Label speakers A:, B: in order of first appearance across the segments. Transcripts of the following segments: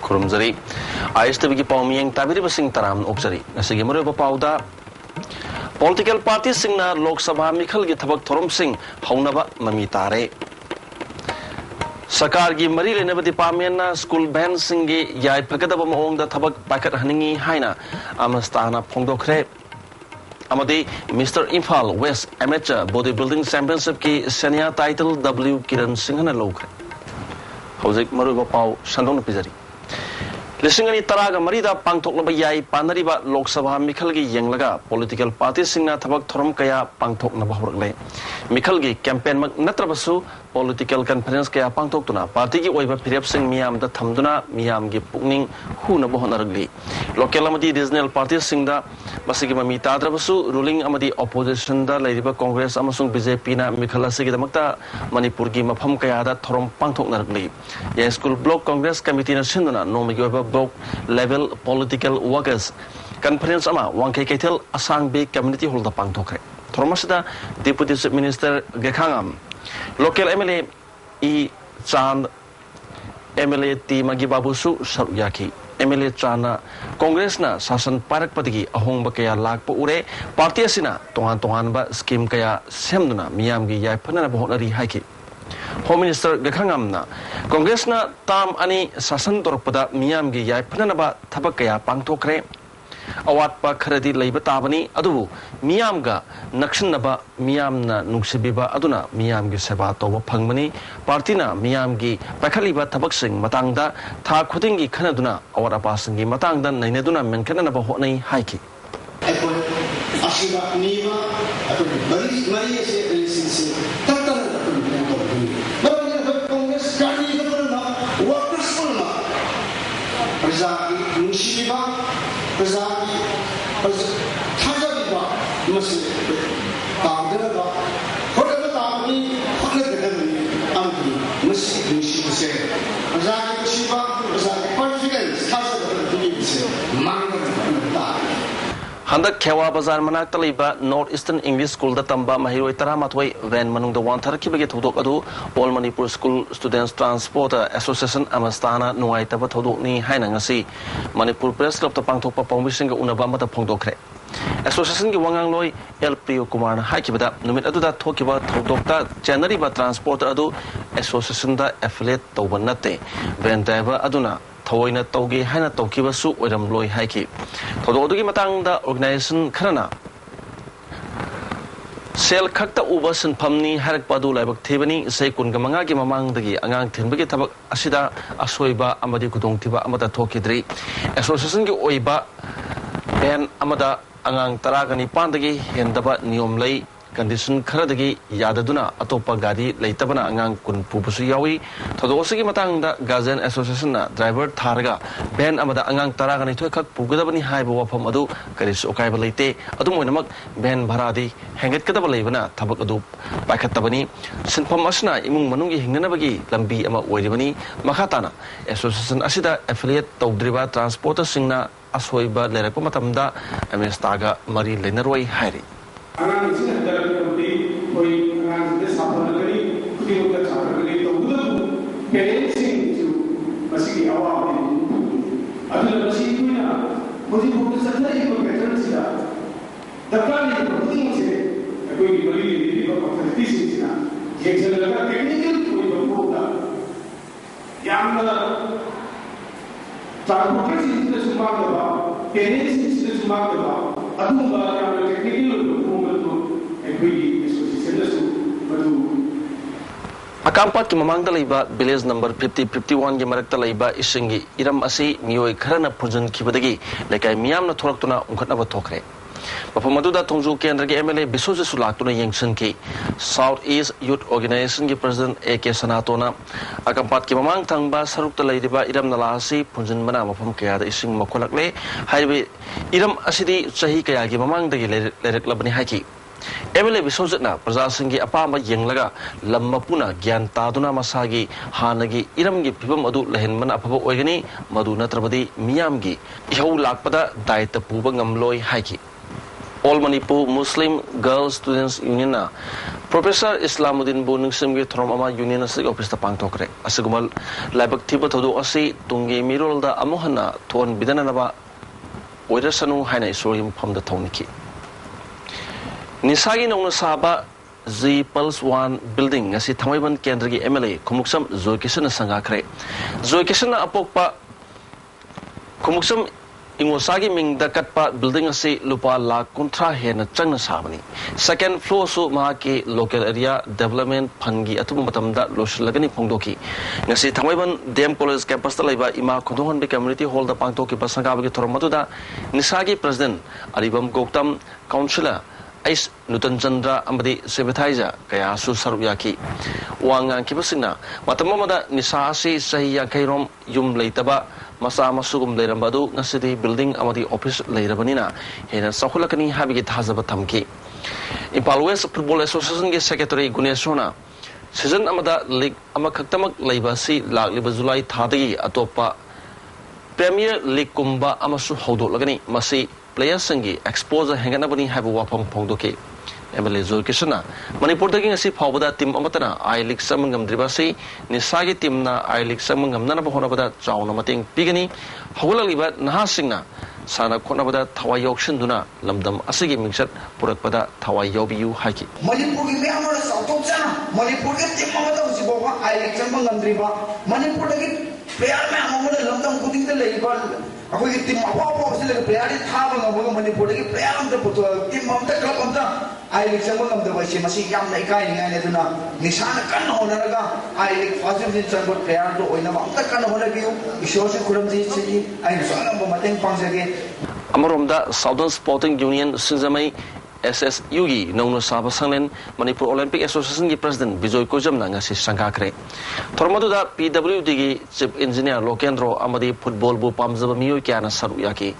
A: खुरुमजरी ISTV की पाउमियंग ताबिरिबसिंग तराम ओक्जरी नसिगे मरुब पाउदा political party सिंगना Lok Sabha मिखल की थबक theorem Singh हौनबा mummy तारे सरकार की मरी लेने डिपार्टमेंट स्कूल बैन सिंह की याय फगदब मओंग थबक पाखत हनिंगी हाइना अमस्ताना फोंदोखरे अमदी mister Imphal West amateur body building championship की senior title W Kiran Singh ने लौखरे हौजिक मरुब पाउ संदोन पिजरी लिसिंगनी तरागा मरीदा पांगथोकलब याई पानरिबा लोकसभा मिखल की यंगलगा पॉलिटिकल पार्टी सिंगना थबक थोरम कया पांगथोकनबा हरगले मिखल की कैंपेन मक नत्रबसु पॉलिटिकल कॉन्फ्रेंस कया पांगथोकतुना पार्टी की ओइबा फिरेप सिंग मियाम दा थमदुना मियाम की पुकनिंग हुनबो होनरगली लोकल अमदी रीजनल पार्टी सिंगदा मसिगी ममी ताद्रबसु रूलिंग अमदी ऑपोजिशन दा लेरिबा कांग्रेस अमसुंग बीजेपी ना मिखल असिगी दमक्ता मणिपुर की मफम कया दा थोरम पांगथोकनरगली ये स्कूल ब्लॉक कांग्रेस कमिटी ना सिंदुना नोमगी ओइबा block level political workers conference अमा वांखे कैथल असांग बे कम्युनिटी हॉल दा पांगथोखरे थोरमसदा डिप्यूटी चीफ मिनिस्टर गेखांगम लोकल एमएलए ई चांद एमएलए टी मगी बाबूसु सरुयाखी एमएलए चाना कांग्रेस ना शासन पारक पदगी अहोंग कया लाख उरे पार्टी असिना तोहान तोहान बा स्कीम कया सेमदुना मियाम की याय फनना बहोनरी हाइकी होम मिनिस्टर गेखांगमना कांग्रेस ना ताम अनि शासन तोरपदा मियाम की याय फननबा थबक कया पांगथोखरे अवाटपा खरदी लैब ताबनी अदुबु मियाम गा नक्सनबा मियामना नुक्सिबिबा अदुना मियाम की सेवा तोबा फंगमनी पार्टीना मियाम की पाखलिबा थबक सिंग मतांगदा था खुदिंगी खनदुना अवाट अपासिंगी मतांगदा नैनेदुना मेनखननबा होनै हाइकी
B: अशिबा नीवा अतु मरी से रिलेशनशिप तत्तर प्रजा प्रजा थाजबा मसे तादरबा होटल ताबनी होटलगदबनी अंगी मसे निशिसे प्रजा की शिवा प्रजा की कॉन्फिडेंस थाजबनी से मांगता
A: हंदक खेवा बाजार मनाक तलैबा नॉर्थ ईस्टर्न इंग्लिश स्कूल दा तंबा महिरोय तरामाथोय वैन मनुंग वानथरखिबगे थौदोक अदु All Manipur School Students Transport Association अमस्ताना नुंगाइतबा थौदोकनी हाइना ngasi मणिपुर प्रेस क्लब ता पांगथोकपा पाउमिसिंग उनबा मता फोंदोखरे एसोसिएशन की वांगांगलोय एल प्रियो कुमार हाइकिबदा नुमित अदुदा थोकिबा थौदोकता चेनरीबा ट्रांसपोर्ट अदु एसोसिएशन दा एफिलिएट तौबा नते वैन ड्राइवर अदुना थवैना तौगे हाइना तौकिबसु ओइरमलोय हाइकी थौदोकदुगी मतांगदा ऑर्गेनाइजेशन खरना सेल खक्ता उबा सिनफमनी हरकपादु लाइबक थेबनी से कुनगा मंगा की ममांगदगी अंगांग थिनबगे थबक असिदा असोइबा अमदी खुदोंथिबा अमदा थोकिद्री एसोसिएशन की ओइबा बैन अमदा अंगांग तरागनी पांदगी हेंदबा नियम लई कंडीशन खरदगी याददुना अतोपा गाड़ी लेतबना अंगांग कुन पुबसु यावी थोदोसगी मतांगदा गार्जियन एसोसिएशन ना ड्राइवर थारगा बैन अमदा अंगांग तरागनी थोखक पुगदबनी हाइबो वफम अदु करिस ओकाइबा लेते अदुमोइनमक बैन भरादी हेंगेतकदबा लेबना थबक अदु पाइखतबनी सिनफम असना इमुंग मनुंगी हिंगनबगी लंबी अमा ओइरिबनी मखाताना एसोसिएशन असिदा एफिलिएट तौद्रिबा ट्रांसपोर्टर सिंगना असोइबा लेरकपा मतमदा एमएसतागा मरी लेनरोय हाइरी अकांपा की ममांगदा लैबा विलेज नंबर 50-51 के मरक्ता लैबा इसिंगी इरम असि मियोय खरना फुजन खिबदगी लेकाय मियामना थोरक्तुना उंखटनबा थोखरे मफम अदुदा थोंजू केंद्र के एमएलए बिसोजसु लाक्तुना यंगसन की साउथ ईस्ट यूथ ऑर्गेनाइजेशन के प्रेसिडेंट AK सनातोना अकांपात की ममांग थंगबा सरुक्ता लैरिबा इरम नला असि फुजन बना मफम कयादा इसिंग मखोलकले हाइबे इरम असिदी सही कया की ममांगदगी लेरकलबनी हाइकी एमएलए बिसोजतना प्रजा सिंह की अपाम यंगलगा लम्मपुना ज्ञान तादुना मसागी हानगी इरम की फिबम अदु लहनमन अफब ओइगनी मदु नत्रबदी मियाम की इहौ लाकपदा दायित्व पुबा ngamloi हाइकी All Manipur Muslim Girls Students Union na Professor Islamuddin Bu Ningsimgi Thoromama Union asig office ta pangtokre asigumal laibak thiba thodu asi tungi mirolda amuhana thon bidananaba oirasanu haina isorim phamda thoniki nisagi nongna saba Z Pulse 1 building asi Thamaiban Kendra gi MLA Khumuksam Zoikisana sangakre Zoikisana apokpa Khumuksam Ingosagi Ming the Katpa building asi lupa la kontra hena changna sabani second floor su mahaki local area development phangi atu matamda loslagani phongdoki ngasi Thamaiban DM College campus ta laiba ima khondongan be community hall da pangtoki pasanga bagi thormatuda nisagi president Aribam Goktam councillor Ais Nutan Chandra amadi Sebethaiza kaya su saruyaki wangang kibasina matamamada nisasi sahiya kairom yum leitaba masa masugum leirambadu ngasidi building amadi office leirabanina hena sakhulakani habigi thazaba thamki Impal West Football Association ge secretary Guneshona season amada league amakhaktamak leibasi lagliba July thadagi atopa Premier League kumba amasu hodolagani masi players sangi exposure henganabani habu wapam phongdoki MLA Zoikisana Manipur dagi ngasi phawbada team amatana I League samangam dribasi nisagi team na I League samangam nana bahonabada chauna mating pigani hawlaliba nahasingna sana khonabada thawai yoksinduna lamdam asigi mingsat purakpada thawai yobiyu haki
C: Manipur gi me amara sautokchana Manipur gi team amata usiboga I League samangam driba Manipur dagi player me amara lamdam kuding de leiba akoi gi team awa sile player di thaba ngaboga Manipur dagi player amta putu team amta club amta I League samangam de baisi masi yam nai kai ngai ne duna nisana kan honaraga I League first division sangot player do oina amta kan honagiu isosi kuramji chi ai sanam mateng pangsage
A: Amoromda Southern Sporting Union Sinzamai SSU gi nongno saba sanglen Manipur Olympic Association gi president Bijoy Kojam na ngasi sangakre Thormaduda PWD gi chief engineer Lokendro amadi football bu pamjaba miyoy kyana saruyaki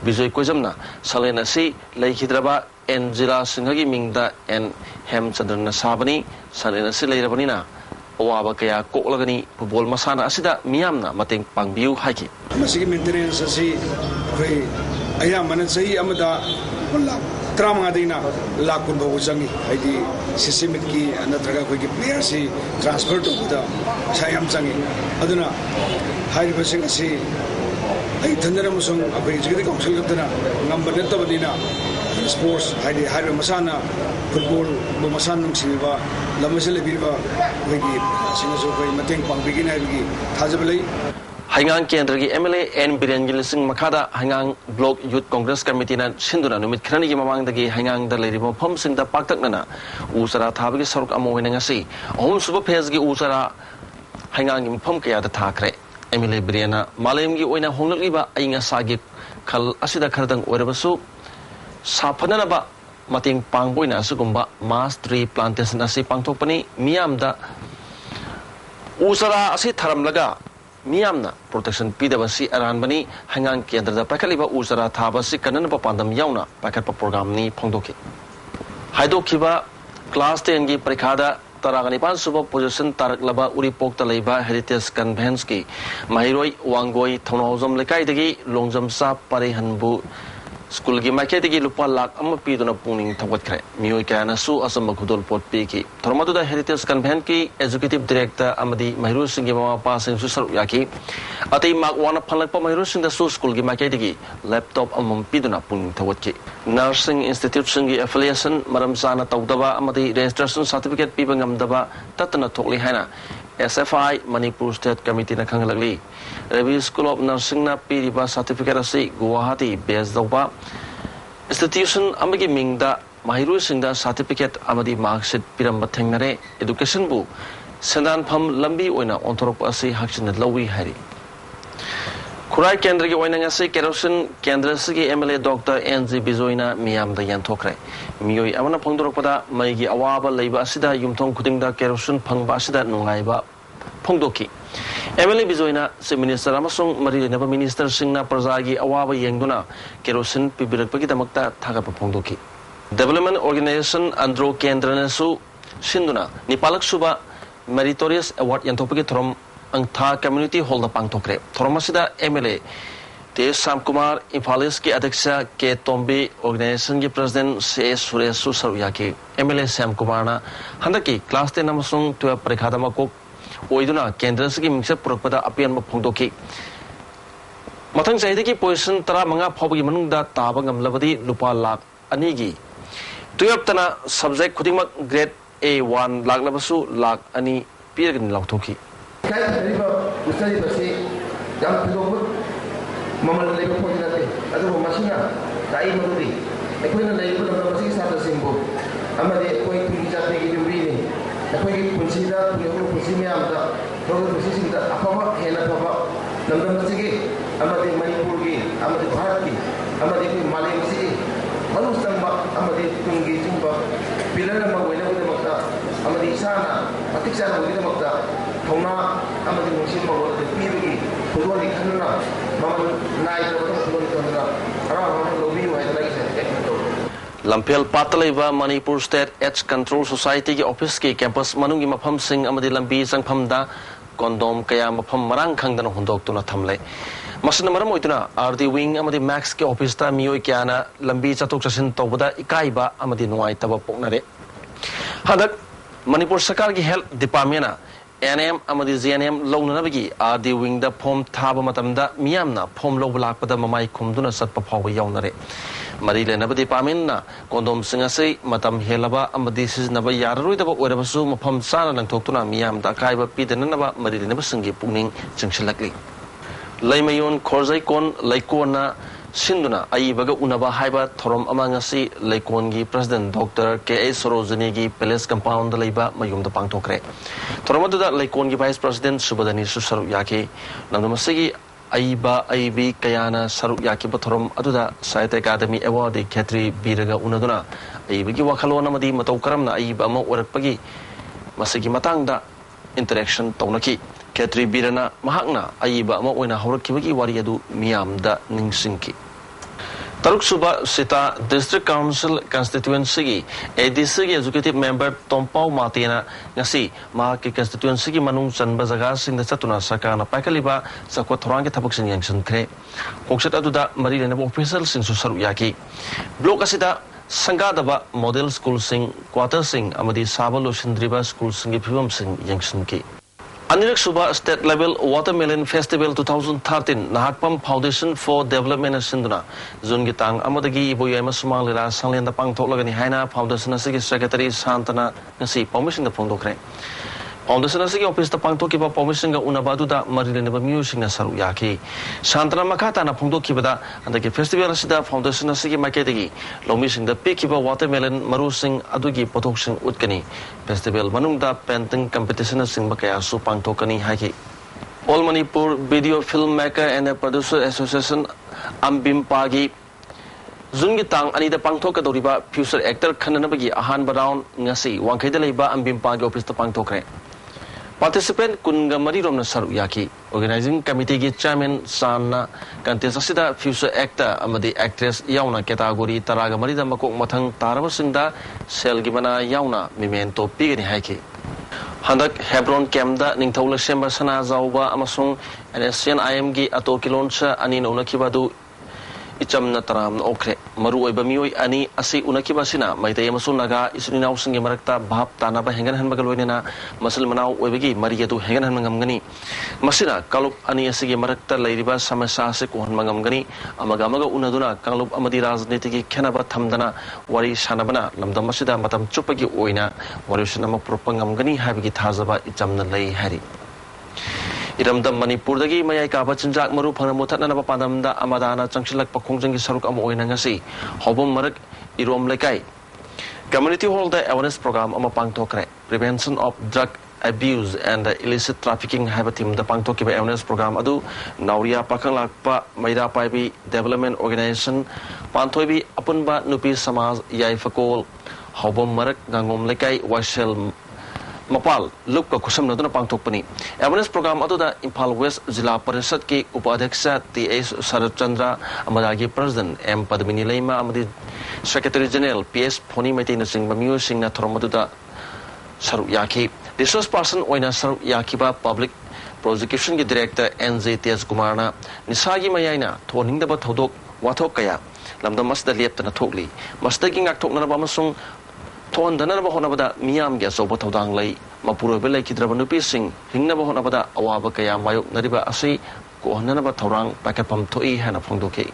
A: Bijoy Kojam na salen asi leihidraba Angela Singhagi mingda en Hemchandran sabani salen asi leirabani na awaba kaya koklagani football masana asida miyamna mateng pangbiu haiki
D: masigi maintenance asi koi aya manan sahi amada wala drama ngadina lakun bawu jangi aidi systemic ki anatraga koi ki player si transfer to da sayam jangi aduna high passing asi ai thandara musung abai jigidi council gabdana ngamba netabadina sports haidi hairo masana football bo masana nungsiba lamasele birba wegi sinaso koi mateng pangbigin haigi thajabalai
A: Hangang Kendra gi MLA N Birenjil Singh Makada Hangang Block Youth Congress Committee na sinduna numit khrani gi mamang dagi Hangang da leiri phom sing da paktak nana usara thabagi saruk amoina ngasi ahum suba phase gi usara Hangang gi phom kaya da thakre MLA Birena Malem gi oina honglakliba ainga sagi khal asida khardang oirabasu saphana ba mating pangboina asugumba mass tree plantation asi pangthokpani miyamda usara asi tharamlaga Miyamna protection PWC aranbani Hangang Kendra da pakaliba usara thabasi kanan pa pandam yauna pakat pa program ni phongdoki haidokiba class 10 gi parikhada taragani pan suba position taraklaba uripok ta leiba heritage convents ki mahiroi wangoi thonozam lekai dagi longjam sa parihanbu school gi market gi lupa lak am pi dona puning thawat khre mioi kana su asam khudol pot pi ki thormadu da heritage convent ki executive director amadi mahiru singh gi mama pa sing su saru yaki atei mak wana phalak pa mahiru singh da su school gi market gi laptop am pi dona puning thawat ki nursing institute sing gi affiliation maram sana tawdaba amadi registration certificate pi bangam daba tatna thokli haina SFI Manipur State Committee na khangalagli Ravi School of Nursing na piriba certificate asi Guwahati based dawba institution amagi mingda mahiru singda certificate amadi marksheet piramba thengnare education bu sendan pham lambi oina onthorok asi hakchin lawi hari Kurai Kendra gi oina ngasi kerosene Kendra sigi MLA Dr. NG Bijoyna miyam da yan thokre miyoi amana phongdorok pada mai gi awaba leiba asida yumthong khudingda kerosene phangba asida nungaiba phongdoki MLA Bijoyna se minister amasung mari neba minister singna praja gi awaba yengduna kerosene pibirakpagi damakta thagapa phongdoki development organization Andro Kendra na su sinduna nipalak suba meritorious award yan thopagi throm ang tha community hall na pangtokre thromasida MLA T. Sam Kumar, Imphalis ki Adhyaksha K. Tombi, Organization ki President C. Suresh Saruyaki, MLA Sam Kumar na handaki Class 10 amasung 12 Parikha makok oiduna Kendra ki mingsap purakpada apian mapongdoki. Mathang chahidagi position tara manga phawgi manungda taba ngamlabadi lupa lakh anigi 12 tana subject khudingmak grade A1 laklabasu lakh ani piragani lauthoki.
E: Mamal lagi pun tidak ada. Aduh masihnya tak ini mesti. Aku ini lagi pun dalam masih satu simbol. Amma dia kau itu bisa pergi juri ni. Aku ini pun sida, punya pun sini amda. Kalau pun sini tak apa apa, hendak apa. Dalam masih ke. Amma dia Manipur ke, amma dia Bharat ke, amma dia Malay masih. Malu sambak, amma dia tunggi sambak. Bila nama wena wena makta, amma dia sana, atik sana wena makta. Thona, amma dia muslim bawa dia pergi. Kedua ni kerana
A: Lampel Patalaiva Manipur State Edge Control Society ki office ki campus manungi mafam sing amadi lambi sangpham da kondom kaya mafam marang khangdana hundok tuna thamle masna maram oituna RD wing amadi max ki office ta miyoi kyana lambi chatok chasin tobada ikaiba amadi nuai taba poknare hadak Manipur Sarkar ki health department NM amadi ZNM lounanabagi RD wing da phom thaba matamda miyamna phom lobulakpada mamai khumduna satpa phawa yawnare mari lenabadi paminna kondom singase matam helaba amadi siznaba yarroidaba oirabasu mafam sana langthoktuna miyamda kaiba pidanaba mari lenaba singi pungning chingsilakli laimayon khorzai kon laikona Sinduna aibaga unaba haiba thorom amangasi laikongi President Dr. KH.KHOGEN gi Palace Compound laiba mayumda pangthokre thoromaduda laikongi Vice President Subadani Susaru yaki namdamasigi aiba aibi kayana saru yaki bathorom aduda Sahitya Academy Award Khetri biraga unaduna aibagi wakhalona madi matau karamna aiba ama orakpagi masigi matangda interaction taunaki Khetri birana mahakna aiba ama oina horakibagi wari adu miyamda ningsingki Taruk Suba Sita District Council Constituency ADC Executive Member Tompau Martina ngasi mahaki constituency ki manung chanba jaga sing da chatuna sakana paikaliba sakwa thorang ki thabak sing yangsan khre koksat aduda mari lena official sing susaru yaki block asida sangadaba model school sing quarter sing amadi sabalo sindriba school sing ki phibam sing yangsan ki Anirak Suba State Level Watermelon Festival 2013 Nahakpam Foundation for Development Sinduna Zungitang Amadagi Iboyama Sumalira Salenda Pangtolagani Haina Foundation Asigi Secretary Santana Nasi Permission the Pondokre Foundation Asigi Office the Pangtokiba Permission Unabaduda Marilena Music Nasaru Yaki Santana Makata na Pondokibada and the Festival Asida Foundation Asigi Maketigi Lomising the Pikiba Watermelon Marusing Adugi Potoksing Utkani Festival Manungda Painting Competition Sing Bakaya Supang Tokani Haki All Manipur Video Filmmaker and Producer Association Ambim Pagi Zungitang Anida Pangtoka Doriba Future Actor Kananabagi Ahan Baround Ngasi Wankaiba Ambim Pagi Office the Pangtokre Participant Kunga Marirom Nasaru Yaki Organizing Committee ki Chairman Sana Contest Asida Future Actor Amadi Actress Yauna category Taraga Marida Makok Matang Tarabasinda Selgibana Yauna Memento Pigani Haki Handak Hebron Kemda Ningthaula Semba Sana Zauba Amasung NSN IMG Ato Kiloncha Ani Unakibadu Ichamna Taram Okre Maru Bamioi Ani Asi Unakibasina Maitay Masunaga Isuninaw Singi Marakta Bahap Tanaba Hengan Magalwena Masal Manau Webigi Maria to Hengan Mangamgani Masina Kalup Ani Asigi Marakta Ladiba Samasasik on Mangamgani Amagamaga Unaduna Kalup Amadiras Nitiki Kenaba Tamdana Wari Shanabana Lamda Masida Matam Chupagi Oina Warishanama Propangamgani Habigi Tazaba Ichamna Lay Hari Iramda Manipur dagi mayai ka bachinjak maru phanamutat na napapadamda amadana changchilak pakhongjang gi saruk am oina ngasi hobom marak irom lekai community hall the awareness program ama pangthokre prevention of drug abuse and illicit trafficking habatim the pangthoki awareness program adu nauria pakhanglakpa maida paibi development organization panthoibi apunba nupi samaj yai fakol hobom marak gangom lekai wasel Mapal Lupka Kusam Naduna Pangtokpani Awareness Program Aduda Impal West Zilla Parishad ki Upadhyaksa T.S. Saratchandra Amadagi President M. Padmini Leima Amadi Secretary General P.S. Phoni Maitai Nasing Bamiu Singna Thoromaduda Saru Yaki Resource Person Oina Saru Yakiba Public prosecution ki director NJ T.S. Kumarna nisagi mayaina thoningdaba thodok wathok kaya lamdam masda leptana thokli masdagi ngak thokna ba masung thon dana ba honabada miyam ge sobo thodang lai mapuro belai kidraba nupi sing hingna ba honabada awaba kaya mayok nariba asi ko honana ba thorang pakapam thoi hana phongdoke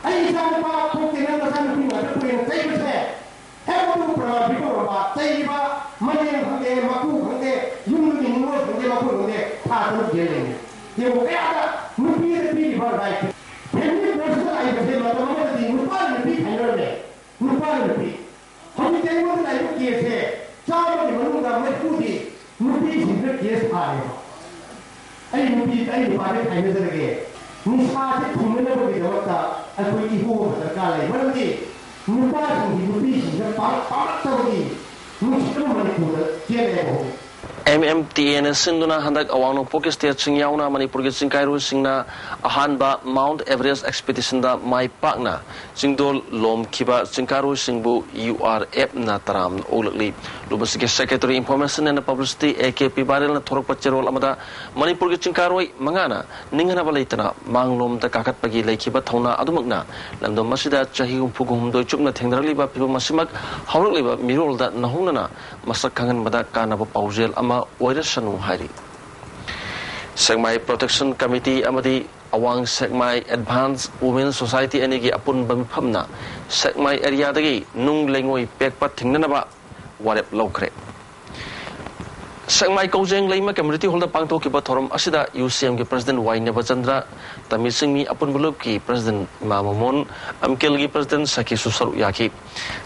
F: ai sa ba thokena ba san pi ma pe sai ba se he ba bu pra bi ko ba sai ba mane hande maku hande yum ni mo hande maku hande tha to ge le ye wo ya da nupi de pi ba dai Henry Boston ai ba se ma ta ma di nupa ni pi khairo le nupa ni pi हम तेरे को live case है चार बजे बनूंगा मैं पूरी मुझे जिंदगी केस आ रहा है ऐ मुझे बारे खाने से लगे निशा से घूमने में भी जरूरत था कोई की हो सरकार ले मतलब कि मुझे जिंदगी पार तोड़ी मुझे मन को चले हो
A: MMTN Sinduna Handak Awano Poke State Singyauna Manipur Singkairu Singna Ahanba Mount Everest Expedition da Mai Pakna Singdol Lom Kiba Singkaru Singbu URF na Taram Olakli Lubasike Secretary Information and Publicity AKP Baril na Thorok Pachero Amada Manipur Singkaroi Mangana Ningana Balaitana Manglom the Kakat Pagi Lakiba Tona Adumagna Lando Masida Chahum Pugum do Chupna Tendraliba Pibu Masimak Hauliba Mirol that Nahunana Masakangan Mada Kanaba Paujel Ama Wairasanu Hari Segmai Protection Committee Amadi Awang Segmai Advanced Women's Society Enigi Apun Bamipamna Segmai Area Dagi Nung Lengoi Pekpa Tinganaba Warep Lokre Segmai KH.KHOGEN Lima Community Holder Pangto Kiba Thorum Asida UCM ki President Waine Bachandra Tamisingmi Apun Bulup ki President Mamamon Amkel ki President Saki Susaru Yaki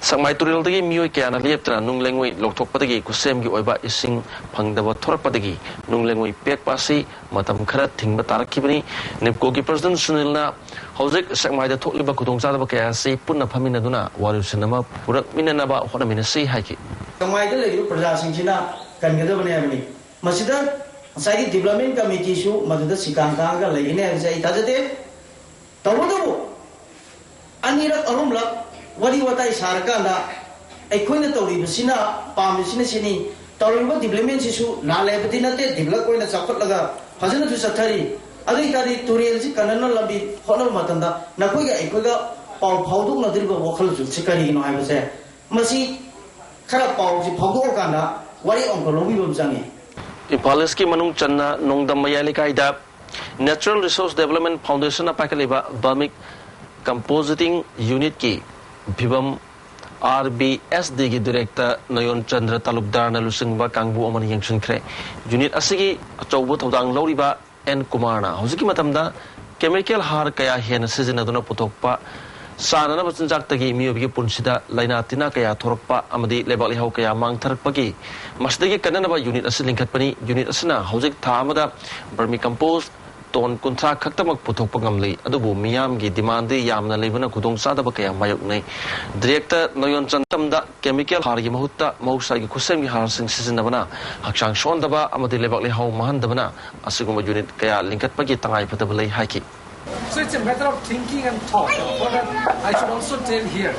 A: Segmai Turil Dagi Miyoi Kiana Lieptra Nung Lengoi Loktok Padagi Kusem ki Oiba Ising Pangdaba Thorak Padagi Nung Lengoi Pek Pasi Matam Kharat Thingba Tarak Kibani Nipko ki President Sunilna Hojik Segmai da Thokliba Kudong Zadaba Kaya Si Punna Pamina Duna Waru Sinama Purak Minanaba Hona Minasi Haiki
G: Segmai da Legu Praja Singchina kan gada bane abni masida sai development committee su madada sikangka ga leine ai tajate tawdo anira arumla wari watai sarkana ai khoina tawri bisina pamisina sini tawriba development su na lebati nate develop koina chakot laga fajana tu sathari adai tari turel ji kanana lambi honal matanda nakoi ga ai koga paw phawduk na dirba wakhal ju sikari no ai base masi khara paw ji phawduk kana Wari ongko lobi bamsangi.
A: Impales ki manung channa nongdam mayali kaida Natural Resource Development Foundation na pakaliba Balmik Compositing Unit ki Bibam RBSD ki Director Nayon Chandra Talukdar na lusingba kangbu amani yangshin kre Unit asigi achawbu thodang loriba N Kumarna hojiki matamda chemical har kaya hen season aduna putokpa Sanana Basanjak Tagi Miobi Punsida Laina Tina Kaya Torpa Amadi Lebali Hau Kaya Mang Tarpagi Masdagi Kananaba Unit Asiling Katpani Unit Asana Hojik Tamada Burmi Compose Ton Kuntra Kaktamak Putok Pagamli Adubu Miyam Gi Demandi Yamna Levana Kudong Sadaba Kaya Mayokne Director Noyon Chantamda Chemical Hargi Mahuta Mausagi Kusemi Harsing Sisinabana Hakshang Shondaba Amadi Lebali Hau Mahandabana Asiguma Unit Kaya Linkat Pagi Tangai Patabali Haiki
H: So it's a matter of thinking and thought. But I should also tell here,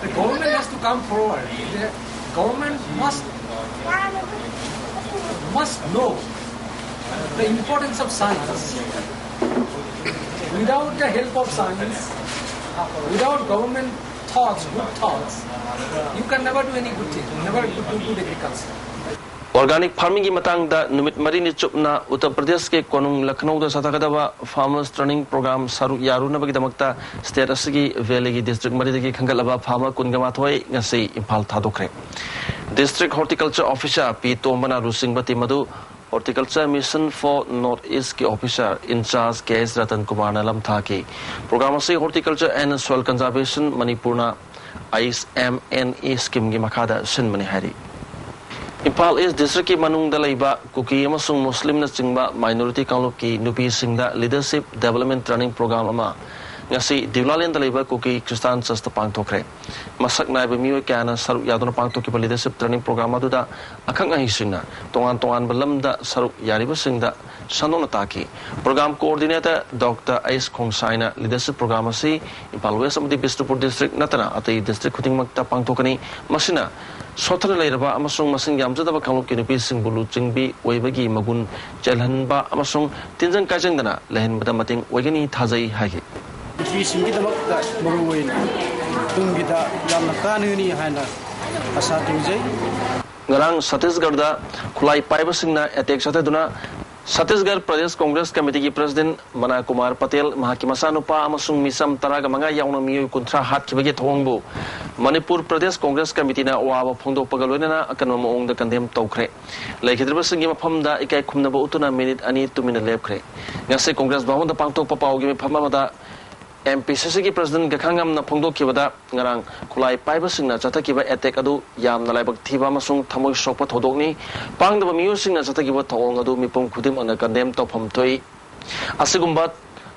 H: the government has to come forward. The government must know the importance of science. Without the help of science, without government thoughts, good thoughts, you can never do any good thing, never do good agriculture.
A: Organic farming ki matang da numit marini chupna Uttar Pradesh ke Konung Lucknow da satakadaba farmers training program saru yaruna bagi damakta state asigi valley ki district marida ki khangalaba farmer kungamathoi ngasi Imphal thadokre district horticulture officer P Tomana Rusingbati Madu horticulture mission for northeast ki officer in charge KS Ratan Kumar Nalam thaki program asi horticulture and soil conservation Manipurna ISMNE scheme ki makhada sin mani hari Imphal East District ki manung da laiba kuki amasung Muslim na chingba minority kaunlup ki nupi singda leadership development training program ama ngasi Divlalin da laiba kuki Kristan sasta pangthokre masak nai ba mioi kana saruk yaduna pangthokki ba leadership training program adu da akhang ahi singna tongan balam da saruk yariba singda sanona taki program coordinator Dr. KH.KHOGEN leadership program asi Imphal West amadi Bishnupur district natana atai district khuding makta pangthokani masina sothana leiraba amasung masing yamjadaba kanglok kinupi singbulu jingbi oibagi magun chelhanba amasung tinjang kajangdana lehenbada mating oigani thajai hagi
I: fi singi damakta maruin tungida yamna kanuni haina asa tujai
A: ngarang Chhattisgarh da khulai paiba singna attack sataduna Chhattisgarh Pradesh Congress Committee ki President Mana Kumar Patel mahaki masanupa amasung misam taraga manga yauna miyoi kunthra hat kibagi thongbu Manipur Pradesh Congress Committee na waba phongdo pagalwena akanma maong da kandem tawkhre laikhidriba singi mafamda ikai khumnaba utuna minute ani tumina lepkhre ngase Congress bhawan da pangtok papawgi mafama da MPCC ki President Gakhangam na phongdo kibada ngarang khulai paiba singna chatakiba attack adu yamna laibak thiba masung thamoi sokpa thodokni pangdaba miyu singna chatakiba thong adu mipum khudim ana kandem tawpham thoi asigumba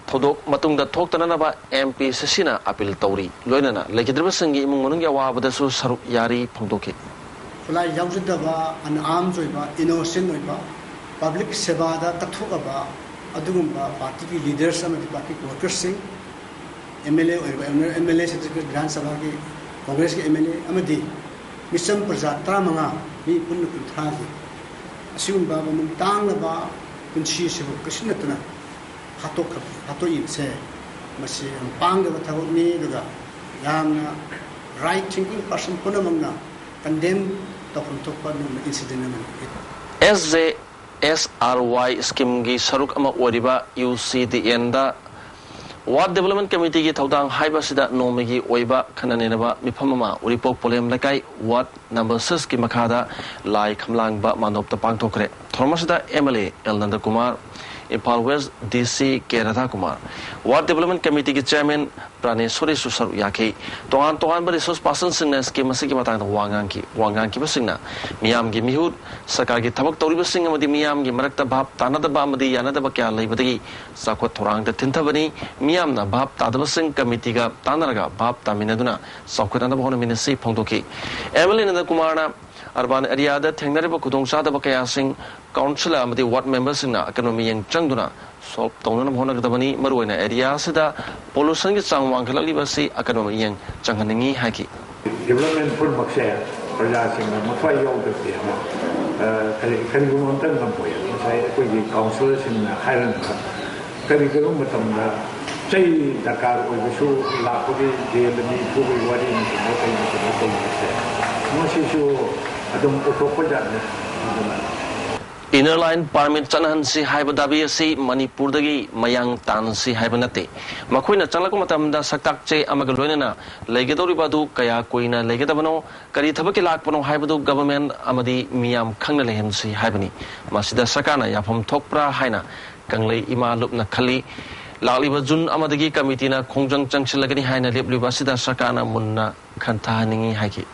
A: thodok matungda thoktananaba MPCC na appeal tawri loinana lekidriba singi imung manung ya wabada su saruk yari phongdoki
B: khulai yaujadaba an am joiba innocent oiba public seva da kathugaba adugumba party ki leaders amati party workers sing MLA MLA से विधानसभा की कांग्रेस के MLA अमदी मिसम प्रजा तरामंगा मी पुण्य कुंठा की असिगुंबा मुंतांगबा कुंची से कसिनतना हातो इनसे मसे पांगबा थबनी दुगा यामना राइट थिंकिंग पर्सन पुनमंगा कंडेम तफन तोपा इंसिडेंट मन
A: SJSRY scheme gi saruk ama oriba UCDN da Ward Development Committee ki thaudang haiba sida nomegi oiba khananenaba mifamama uripok polem lakai ward number 6 ki makhada lai khamlang ba manop ta pangthokre thormasida MLA Helendro Kumar Impal West DC K Radha Kumar Ward Development Committee ki Chairman Praneshwari Susar Yaki tongan ba resource person singna scheme asigi matang wangang ki basingna miyam gi mihut sarkar gi thabak toriba sing amadi miyam gi marakta bhab tanada ba amadi yanada ba kya leibadagi sakwa thorang da tinthabani miyam na bhab tadaba sing committee ga tanaraga bhab taminaduna sakwatana ba hona minasi phongdoki MLA Helendro Kumar na urban area da thengnariba khudong sada ba kaya sing councillor amadi ward members na economy yang changduna solve tawna hona gadabani maruina area sida pollution gi chang wangkhalali ba si economy yang changhaningi haki
J: development pun maksaya praja sing mafai yau de te ma kali gun ontan nam poya saya ko gi councillor sing highland kali gun matam da chai dakar ko bisu la ko di ni ko bi wadi ni ko tai ni ko mo si su adum ko ko ja ne
A: Inner line permit chanahan si haiba dabi si Manipur dagi mayang tan si haiba nate makoina changlako matamda saktak che amaga loinana leigedori badu kaya koina leigedabano kari thabaki lakpano haibadu government amadi miyam khangna lehem si haibani masida sakana yafam thokpra haina kanglei ima lupna khali lakliba jun amadagi committee na khongjang changsilagani haina lepliba sida sakana munna khantahaningi haiki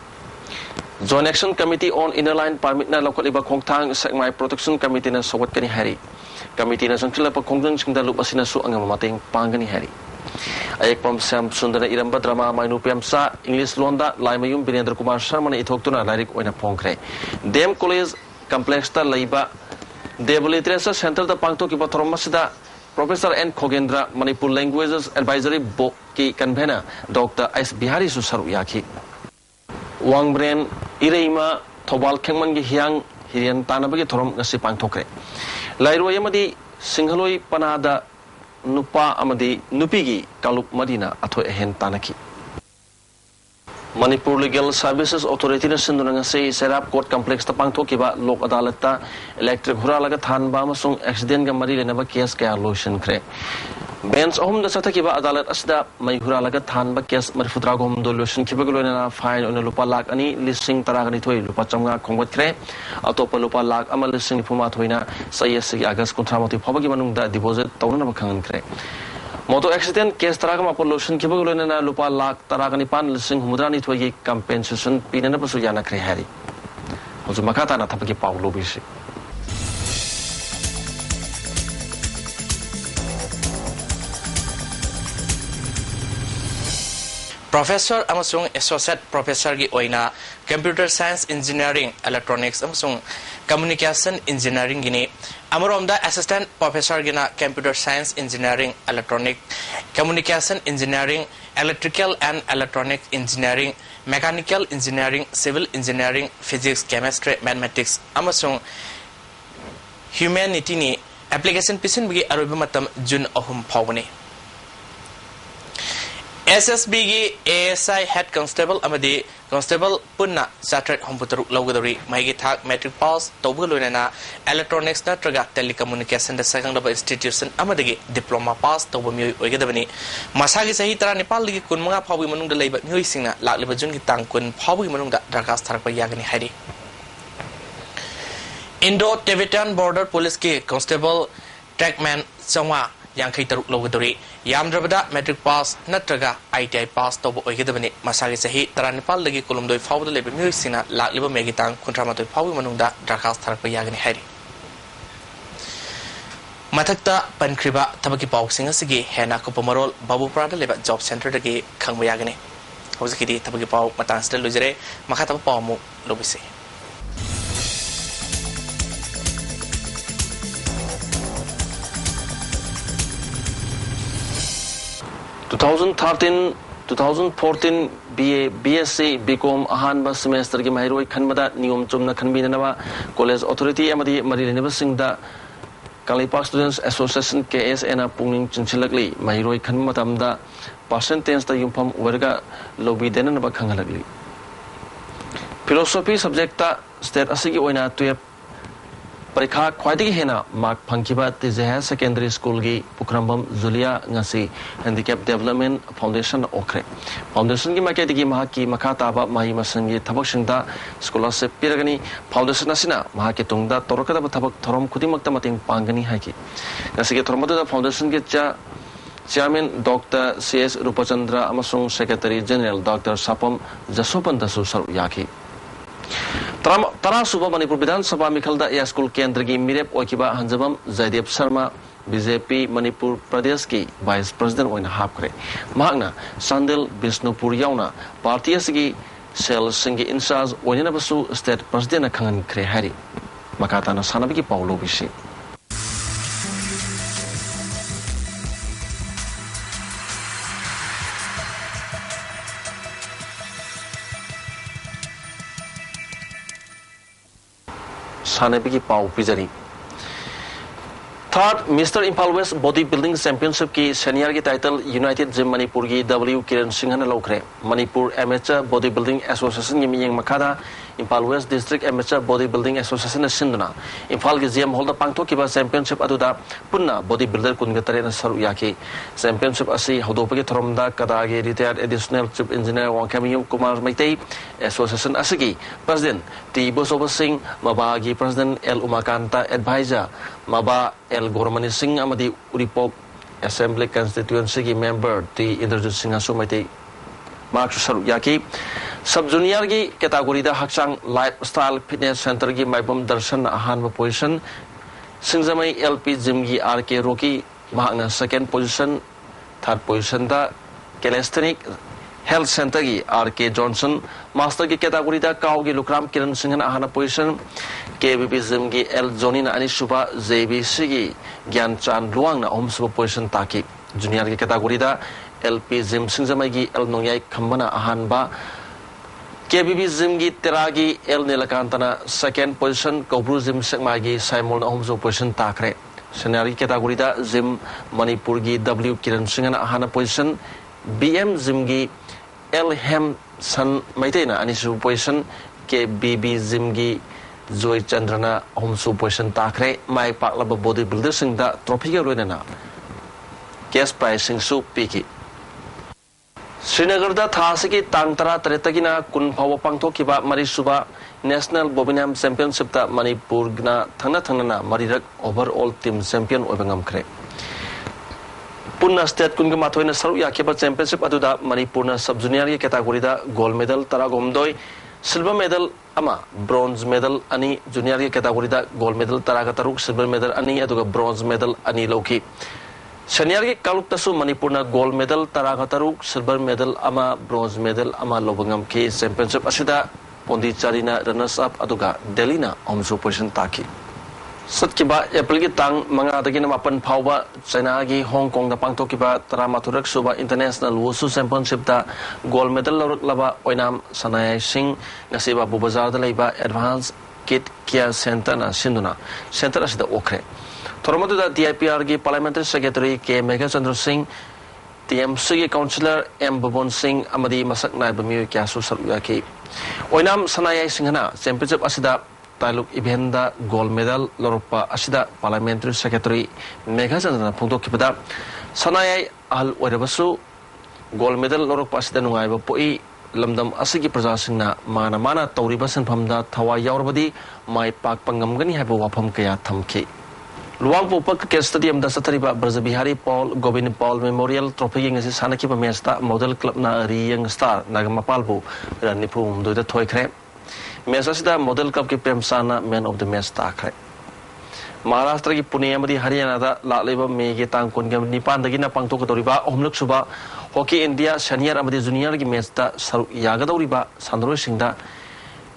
A: Joint Action Committee on Inner Line Permit na lokaliba khongthang Sekmai Protection Committee na sawat kani hari committee na sangchila pa khongjang singda lup asina su angam mateng pangani hari ayek pam sam sundana iramba drama mainupiam sa English londa laimayum Helendro Kumar Sharma na ithokuna lairik oina phongkhre Dem College Complex ta laiba Dev Literature Center da pangto ki pathorma sida Professor KH.KHOGEN Manipur Languages Advisory Board ki convener Dr. S. Bihari Susaru Yaki Wangbren Ireima Thobal Khengman gi hiang hirian tanabagi thorom ngasi pangthokre lairoi amadi singhaloi panada nupa amadi nupigi kalup madina athoi hen tanaki Manipur Legal Services Authority na sinduna ngasi Serap Court Complex ta pangthokiba lok adalat ta electric huralaga thanba amasung accident ga mari lenaba case kaya lotion kre Bench ohum da sathakiba adalat asda mai huralaga thanba case marfutra gom do lotion kibagloina fine on lupa lak ani listing taragani thoi lupa chamga khongbat kre atopa lupa lak amal listing phuma thoina sayasi August kontramati phobagi manungda deposit tawna ba khangan kre Moto accident case taragama pollution kibagloina lupa lak taragani pan listing humudrani thoi compensation pinana pasu yana kre hari hoju makata na thapagi paulo bisi
K: Professor amasung Associate Professor gi oina Computer Science Engineering Electronics amasung communication engineering gini amromda assistant professor gina computer science engineering electronic communication engineering electrical and electronic engineering mechanical engineering civil engineering physics chemistry mathematics amasung humanity ni application pisin bigi aroba matam June ahum phawni SSB gi ASI head constable amadi constable punna satret computer logadori maigi thak metric pass tobulunena electronics natraga telecommunication da second level institution amadi diploma pass tobumi oigedabani masagi sahi tara nepal gi kunmanga phawi manung da leiba nyoi singna lakliba jun gi tangkun phawi manung da darkas tharakpa yagani haidi Indo-Tibetan Border Police ki constable trackman sangwa yang kai taruk logadori yamdrabada metric pass natraga ITI pass tobo oigedabani masagi sahi taranipal lagi kolomdoi fawda lebe music lakliba megitang kontramatoi fawi manungda darkas tharakpa yagani hairi mathakta pankriba tabaki pawsing asigi hena ko pomarol babu prada leba job center dagi khangba yagani hozikidi tabaki paw matang stel lujere makata pawmu lobisi
A: 2013-2014 BA BSc BCom ahanba semester gi mairoi khanmada niom chumna khanbinanawa college authority amadi marileniba singda Kalipak Students Association KSN pungning chinchilakli mairoi khanma tamda percentage ta yumpham warga lobby denanaba khangalakli philosophy subject ta state asigi oina 12 Parikha khwaidagi hena mark phangkiba tijah secondary school gi Pukrambam Julia ngasi handicap development foundation okre foundation gi maketi gi mahaki makata ba mai masangi thabak singda scholarship piragani foundation asina mahaki tungda torokada ba thabak thorom khudimakta mating pangani haiki ngasi gi thormada foundation gi chairman Dr. CS Rupachandra amasung secretary general Dr. Sapam Jasopan su saru yaki Tara Suba Manipur Bidhan Sabha Mikhalda Ya School Kendra gi Mirep Okiba Hanjabam Zaidev Sharma BJP Manipur Pradesh ki Vice President oina hapkre mahakna Sandil Bisnupur yauna party asigi sel singi in charge oina basu state president khangan kre hari makata na sanabi ki paulo bisi Sanebiki Pau Pizari. Third, Mr. Impal West Bodybuilding Championship ki senior ki title United Gym Manipur ki W Kiran Singhana Lokre Manipur Amateur Bodybuilding Association ki miyeng makada Impal West District Amateur Bodybuilding Association sinduna Impal ki GM holder pangtho ki ba championship aduda punna bodybuilder kungatare na saru yaki championship asi hodopagi thromda kadagi retired additional chief engineer Wangkamiyum Kumar Maitei Association asigi president T Bosoba Singh mabagi president L Umakanta advisor maba L Gormani Singh amadi Uripok Assembly Constituency ki member T Indrajit Singh Asumati Mark Saru Yaki Sub Junior ki category da Hakchang Lifestyle Fitness Center ki MAIBAM Darshan ahanba position Singzamai LP Gym ki RK Rocky mahakna second position third position da Calisthenic Health Center ki RK Johnson Master ki category da Kau ki Lukram Kiran Singhan ahana position KBP Gym ki L Jonina Ani Suba JBC ki Gyan Chan Luang na Om Suba position taki Junior ki category da LP Gym Singzamai ki L Nongyai Khambana ahanba KBP Gym ki Teragi L Nilakantana second position Kobru Gym Sekmagi Simon Om Suba position takre Senior ki category da Gym Manipur ki W Kiran Singhan ahana position BM Gym ki L Hem San Maitena Ani Suba position KBB Gym ki Joy Chandrana Om Suba position takre Mai Paklaba bodybuilder singda trophy ka loinana cash prize sing su piki Srinagar da thasiki tangtara taretagina kun phawa pangthokiba marisuba National Bobinam Championship ta Manipur gna thangna marirak overall team champion oibangam khre Punna state kun ga mathoina saru yakeba championship aduda Manipur na sub junior ki category da gold medal taragomdoi silver medal ama bronze medal ani junior ki category da gold medal taraga silver medal ani aduga bronze medal ani loki Senior ki kaluk tasu Manipur na gold medal taraga silver medal ama bronze medal ama lobangam ki championship asida Pondicherry-na runners-up aduga Delhi-na amsu position taki. Satkiba April-gi tang mangadagi na mapan phauba China-gi Hong Kong na pangtokiba 13 suba International Wushu Championship da gold medal lawraklaba oinam sanayai sing ngasiba bubazar da leiba Advanced Kid Care Center na sinduna center asida okre. Thoramadu da DIPR-gi Parliamentary Secretary K. Megachandra Singh TMC-gi Councillor M. Babon Singh amadi masak naiba miyoy kya su saruyaki. Oinam sanayai singhana championship asida Taluk Ibhenda gold medal Loropa Asida Parliamentary Secretary Megachandra Pungtokipada Sanayai Al Werabasu gold medal Loropa Asida Nungaiba Poi Lamdam Asigi Prajasingna Mana Tauribasan Pamda Tawa Yaurabadi Mai Pak Pangamgani Habo Wapam Kaya Thamki Luang Pupak Care Stadium da Satariba Brazabihari Paul Govind Paul Memorial Trophy ngasi Sanakiba Mesta Model Club na Riyang Star Nagamapalbu Ranipum Doida Toykre Mesasida model cup ki Premsana man of the match takre. Maharashtra ki Pune amadi Haryana da laleba May ki tang kun gam nipan dagi na pangto katoriba omluk suba hockey India senior amadi junior ki match da saru yagadoriba Sandroy Singda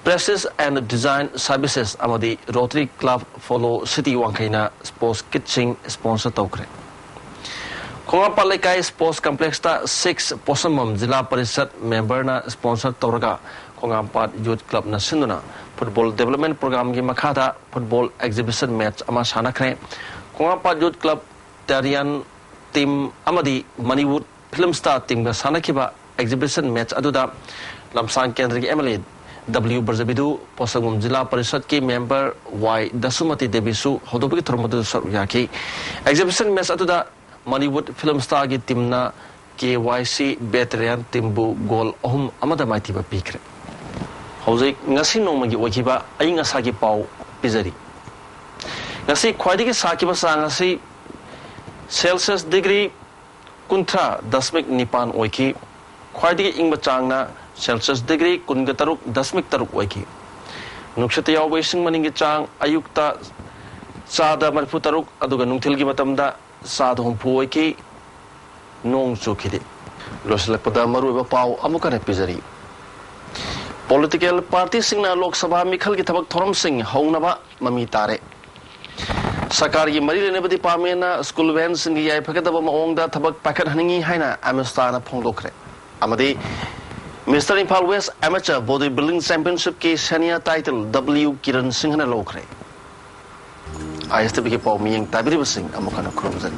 A: Presses and Design Services amadi Rotary Club follow City Wangkaina Sports Kitching sponsor tokre. Kongapalekai Sports Complex ta 6 Posamam Zilla Parisat member na sponsor toraga Kongampat Youth Club na sinduna Football Development Program gi makhada Football Exhibition Match ama sana kre Kongampat Youth Club Tarian Team amadi Moneywood Film Star Team ga sana kiba Exhibition Match aduda Lamsang Kendra gi MLA W Barzabidu Posangum Zilla Parisat ki member Y Dasumati Debisu Hodobi Thormadu Saruyaki Exhibition Match aduda Moneywood Film Star gi team na KYC Veteran Timbu Goal Ohum amada maitiba pikre Hauzik ngasi nongmagi wakiba ay ngasagi pau pizari ngasi khwaidigi sakiba sa ngasi Celsius degree kuntra dasmik nipan oiki khwaidigi ingba changna Celsius degree kunga taruk dasmik taruk oiki nuksata yawbai sing maningi chang ayukta sada marfu taruk aduga nungthilgi matamda sada humpu oiki nong chukidi loslakpada maruiba pau amukane pizari Political party singna Lok Sabha Mikhal ki thabak thoram sing hongnaba mami tare Sakar gi mari lene badi pamena school van sing gi yai phakadaba maongda thabak pakat haningi haina amistana phongdokre amadi Mr. Imphal West Amateur Bodybuilding Championship ki senior title W Kiran Singh na lokre ISTV ki pau miyeng tabiri basing amukana kromzan